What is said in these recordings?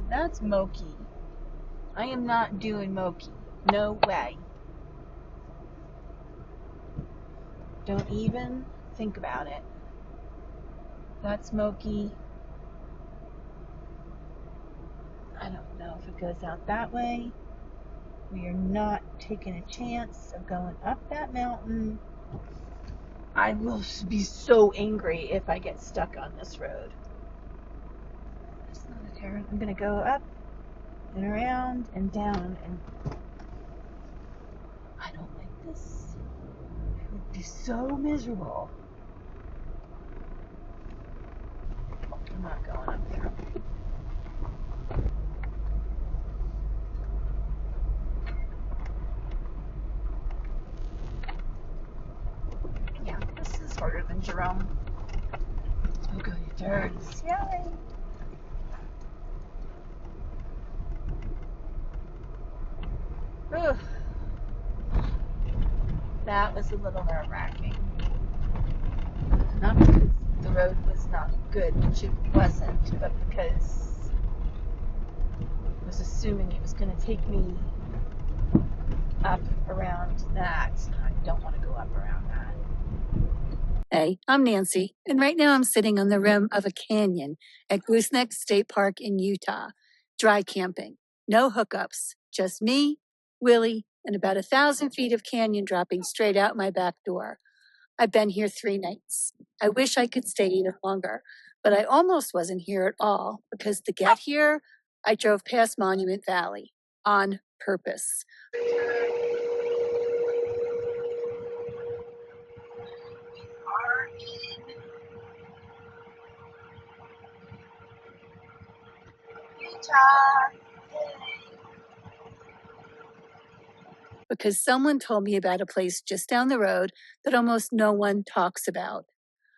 That's Moki. I am not doing Moki. No way. Don't even think about it. That's Moki. I don't know if it goes out that way. We are not taking a chance of going up that mountain. I will be so angry if I get stuck on this road. It's not a turn. I'm going to go up and around and down, and I don't like this. It would be so miserable. I'm not going up there. Yeah, this is harder than Jerome. Oh, good, it turns. Yay! Ugh. That was a little nerve-wracking. Not because the road was not good, which it wasn't, but because I was assuming it was going to take me up around that. I don't want to go up around that. Hey, I'm Nancy, and right now I'm sitting on the rim of a canyon at Goosenecks State Park in Utah, dry camping. No hookups, just me, Willie, and about 1,000 feet of canyon dropping straight out my back door. I've been here 3 nights. I wish I could stay even longer, but I almost wasn't here at all because to get here, I drove past Monument Valley on purpose. Because someone told me about a place just down the road that almost no one talks about,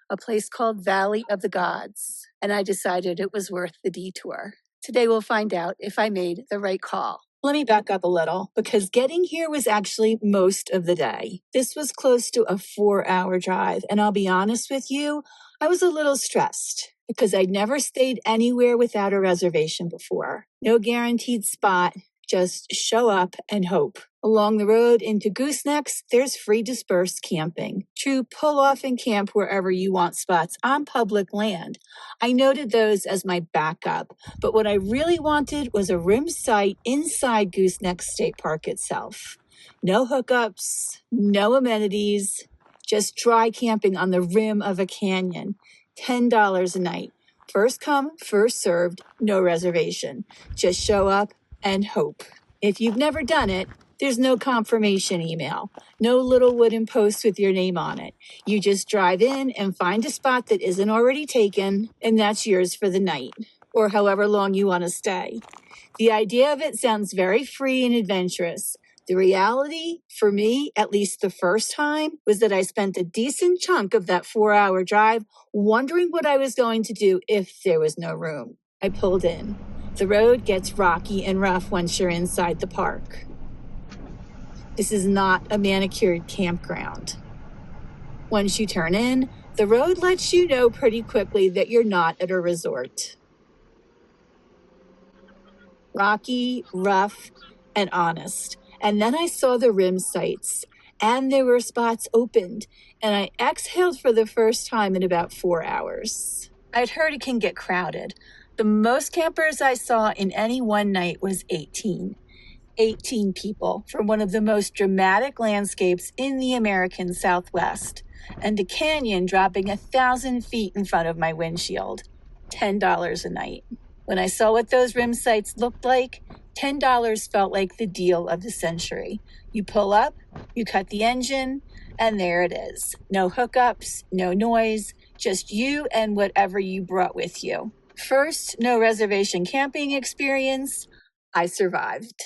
a place called Valley of the Gods, and I decided it was worth the detour. Today we'll find out if I made the right call. Let me back up a little, because getting here was actually most of the day. This was close to a 4-hour drive, and I'll be honest with you, I was a little stressed because I'd never stayed anywhere without a reservation before. No guaranteed spot, just show up and hope. Along the road into Goosenecks, there's free dispersed camping. True pull off and camp wherever you want spots on public land. I noted those as my backup, but what I really wanted was a rim site inside Goosenecks State Park itself. No hookups, no amenities, just dry camping on the rim of a canyon. $10 a night. First come, first served, no reservation. Just show up and hope. If you've never done it, there's no confirmation email, no little wooden post with your name on it. You just drive in and find a spot that isn't already taken, and that's yours for the night, or however long you want to stay. The idea of it sounds very free and adventurous. The reality, for me, at least the first time, was that I spent a decent chunk of that 4-hour drive wondering what I was going to do if there was no room. I pulled in. The road gets rocky and rough once you're inside the park. This is not a manicured campground. Once you turn in, the road lets you know pretty quickly that you're not at a resort. Rocky, rough, and honest. And then I saw the rim sites, and there were spots opened, and I exhaled for the first time in about 4 hours. I'd heard it can get crowded. The most campers I saw in any one night was 18. 18 people from one of the most dramatic landscapes in the American Southwest, and a canyon dropping 1,000 feet in front of my windshield. $10 a night. When I saw what those rim sites looked like, $10 felt like the deal of the century. You pull up, you cut the engine, and there it is. No hookups, no noise, just you and whatever you brought with you. First, no reservation camping experience. I survived.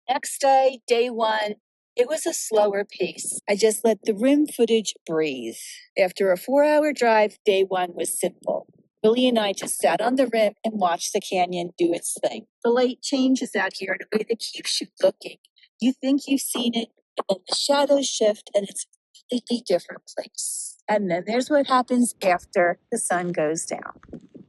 Next day, day 1, it was a slower pace. I just let the rim footage breathe. After a 4-hour drive, day 1 was simple. Willie and I just sat on the rim and watched the canyon do its thing. The light changes out here in a way that keeps you looking. You think you've seen it, and then the shadows shift and it's a completely different place. And then there's what happens after the sun goes down.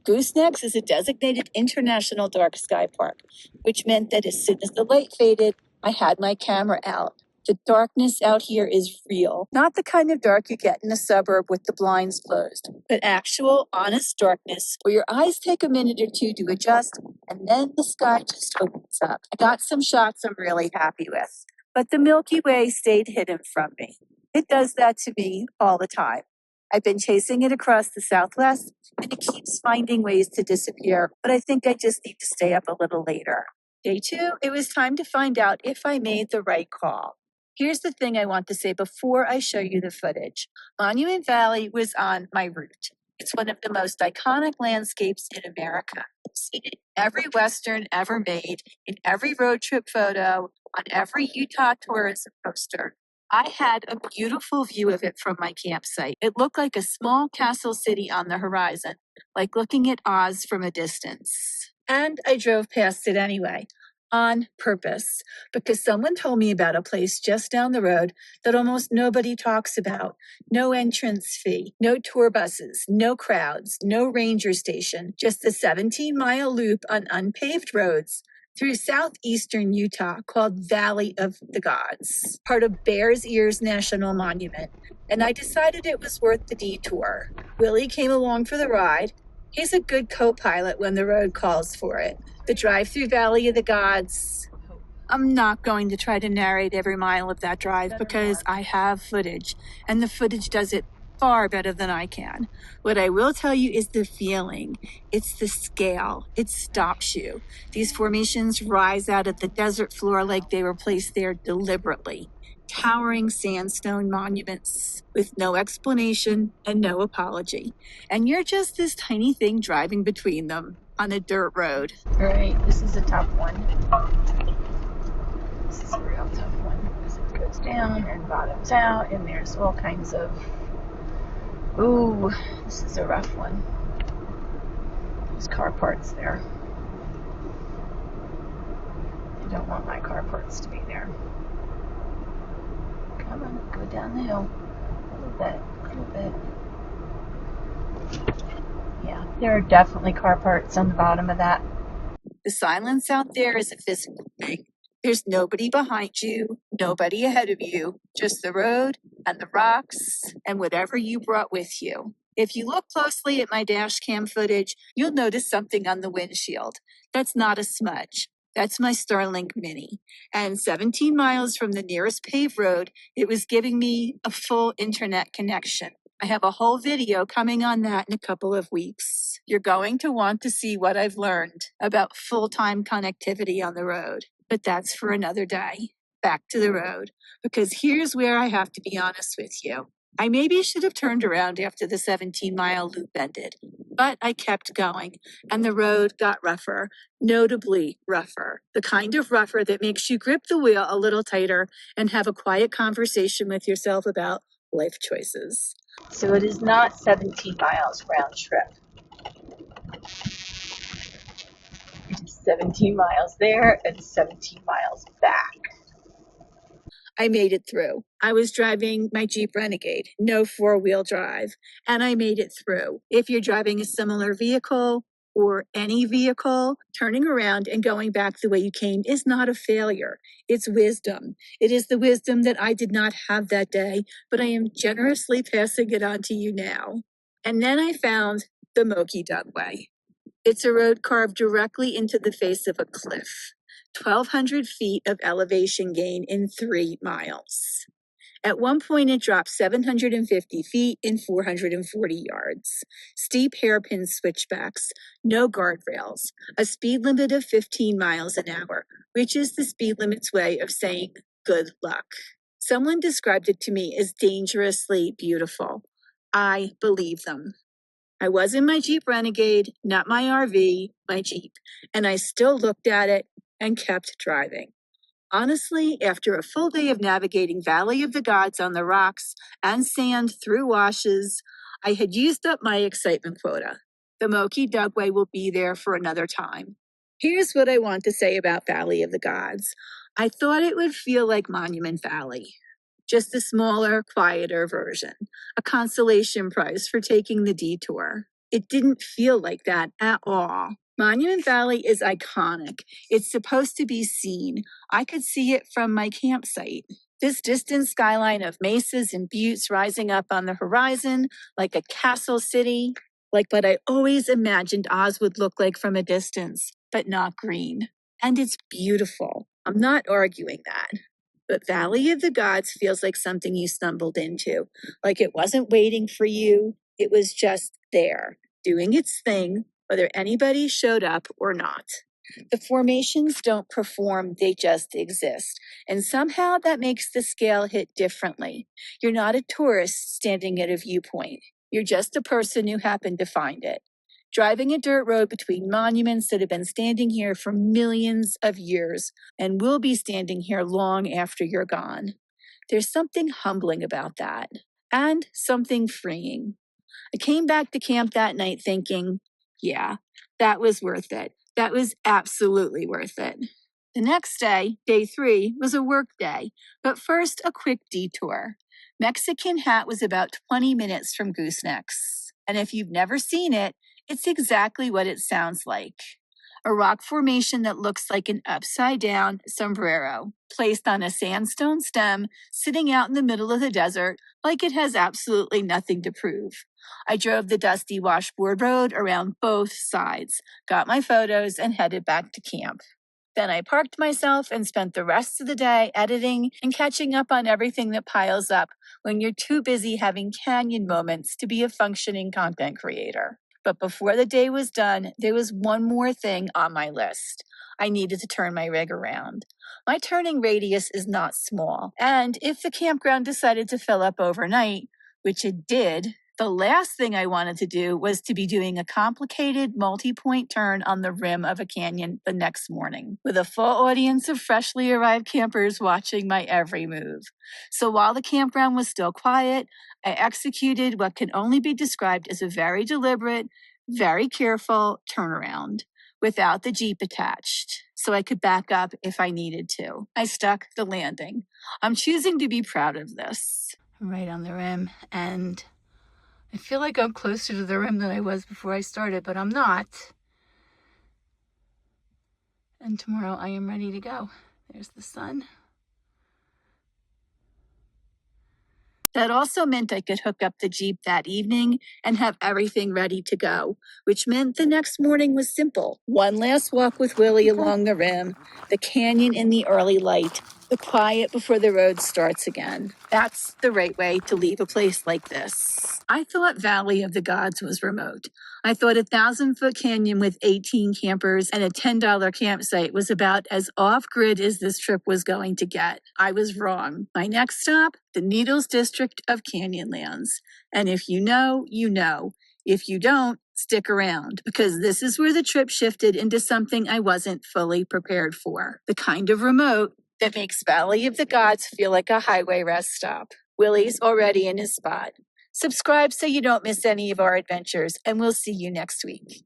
Goosenecks is a designated international dark sky park, which meant that as soon as the light faded, I had my camera out. The darkness out here is real. Not the kind of dark you get in a suburb with the blinds closed, but actual, honest darkness where your eyes take a minute or two to adjust, and then the sky just opens up. I got some shots I'm really happy with, but the Milky Way stayed hidden from me. It does that to me all the time. I've been chasing it across the Southwest, and it keeps finding ways to disappear, but I think I just need to stay up a little later. Day 2, it was time to find out if I made the right call. Here's the thing I want to say before I show you the footage. Monument Valley was on my route. It's one of the most iconic landscapes in America. I've seen it in every Western ever made, in every road trip photo, on every Utah tourism poster. I had a beautiful view of it from my campsite. It looked like a small castle city on the horizon, like looking at Oz from a distance. And I drove past it anyway, on purpose, because someone told me about a place just down the road that almost nobody talks about. No entrance fee, no tour buses, no crowds, no ranger station, just a 17-mile loop on unpaved roads through southeastern Utah called Valley of the Gods, part of Bears Ears National Monument, and I decided it was worth the detour. Willie came along for the ride. He's a good co-pilot when the road calls for it. The drive through Valley of the Gods. I'm not going to try to narrate every mile of that drive because I have footage, and the footage does it far better than I can. What I will tell you is the feeling. It's the scale. It stops you. These formations rise out of the desert floor like they were placed there deliberately. Towering sandstone monuments with no explanation and no apology. And you're just this tiny thing driving between them on a dirt road. All right, this is a tough one. This is a real tough one because it goes down and bottoms out, and there's all kinds of. Ooh, this is a rough one. There's car parts there. I don't want my car parts to be there. Come on, go down the hill. A little bit. Yeah, there are definitely car parts on the bottom of that. The silence out there is a physical thing. There's nobody behind you, nobody ahead of you, just the road and the rocks and whatever you brought with you. If you look closely at my dash cam footage, you'll notice something on the windshield. That's not a smudge. That's my Starlink Mini. And 17 miles from the nearest paved road, it was giving me a full internet connection. I have a whole video coming on that in a couple of weeks. You're going to want to see what I've learned about full-time connectivity on the road. But that's for another day. Back to the road, because here's where I have to be honest with you. I maybe should have turned around after the 17-mile loop ended, but I kept going, and the road got rougher, notably rougher. The kind of rougher that makes you grip the wheel a little tighter and have a quiet conversation with yourself about life choices. So it is not 17 miles round trip. It is 17 miles there and 17 miles back. I made it through. I was driving my Jeep Renegade, no four-wheel drive, and I made it through. If you're driving a similar vehicle or any vehicle, turning around and going back the way you came is not a failure. It's wisdom. It is the wisdom that I did not have that day, but I am generously passing it on to you now. And then I found the Moki Dugway. It's a road carved directly into the face of a cliff. 1,200 feet of elevation gain in 3 miles. At one point, it dropped 750 feet in 440 yards. Steep hairpin switchbacks, no guardrails, a speed limit of 15 miles an hour, which is the speed limit's way of saying good luck. Someone described it to me as dangerously beautiful. I believe them. I was in my Jeep Renegade, not my RV, my Jeep, and I still looked at it and kept driving. Honestly, after a full day of navigating Valley of the Gods on the rocks and sand through washes, I had used up my excitement quota. The Moki Dugway will be there for another time. Here's what I want to say about Valley of the Gods. I thought it would feel like Monument Valley. Just a smaller, quieter version, a consolation prize for taking the detour. It didn't feel like that at all. Monument Valley is iconic. It's supposed to be seen. I could see it from my campsite. This distant skyline of mesas and buttes rising up on the horizon like a castle city, like what I always imagined Oz would look like from a distance, but not green. And it's beautiful. I'm not arguing that. But Valley of the Gods feels like something you stumbled into, like it wasn't waiting for you. It was just there, doing its thing, whether anybody showed up or not. The formations don't perform, they just exist. And somehow that makes the scale hit differently. You're not a tourist standing at a viewpoint. You're just a person who happened to find it. Driving a dirt road between monuments that have been standing here for millions of years and will be standing here long after you're gone. There's something humbling about that, and something freeing. I came back to camp that night thinking, yeah, that was worth it. That was absolutely worth it. The next day, day 3, was a work day, but first a quick detour. Mexican Hat was about 20 minutes from Goosenecks, and if you've never seen it, it's exactly what it sounds like. A rock formation that looks like an upside-down sombrero, placed on a sandstone stem, sitting out in the middle of the desert, like it has absolutely nothing to prove. I drove the dusty washboard road around both sides, got my photos, and headed back to camp. Then I parked myself and spent the rest of the day editing and catching up on everything that piles up when you're too busy having canyon moments to be a functioning content creator. But before the day was done, there was one more thing on my list. I needed to turn my rig around. My turning radius is not small, and if the campground decided to fill up overnight, which it did, the last thing I wanted to do was to be doing a complicated multi-point turn on the rim of a canyon the next morning, with a full audience of freshly arrived campers watching my every move. So while the campground was still quiet, I executed what can only be described as a very deliberate, very careful turnaround without the Jeep attached, so I could back up if I needed to. I stuck the landing. I'm choosing to be proud of this. I'm right on the rim, and I feel like I'm closer to the rim than I was before I started, but I'm not. And tomorrow I am ready to go. There's the sun. That also meant I could hook up the Jeep that evening and have everything ready to go, which meant the next morning was simple. One last walk with Willie along the rim, the canyon in the early light, the quiet before the road starts again. That's the right way to leave a place like this. I thought Valley of the Gods was remote. I thought a 1,000-foot canyon with 18 campers and a $10 campsite was about as off-grid as this trip was going to get. I was wrong. My next stop, the Needles District of Canyonlands. And if you know, you know. If you don't, stick around, because this is where the trip shifted into something I wasn't fully prepared for. The kind of remote that makes Valley of the Gods feel like a highway rest stop. Willie's already in his spot. Subscribe so you don't miss any of our adventures, and we'll see you next week.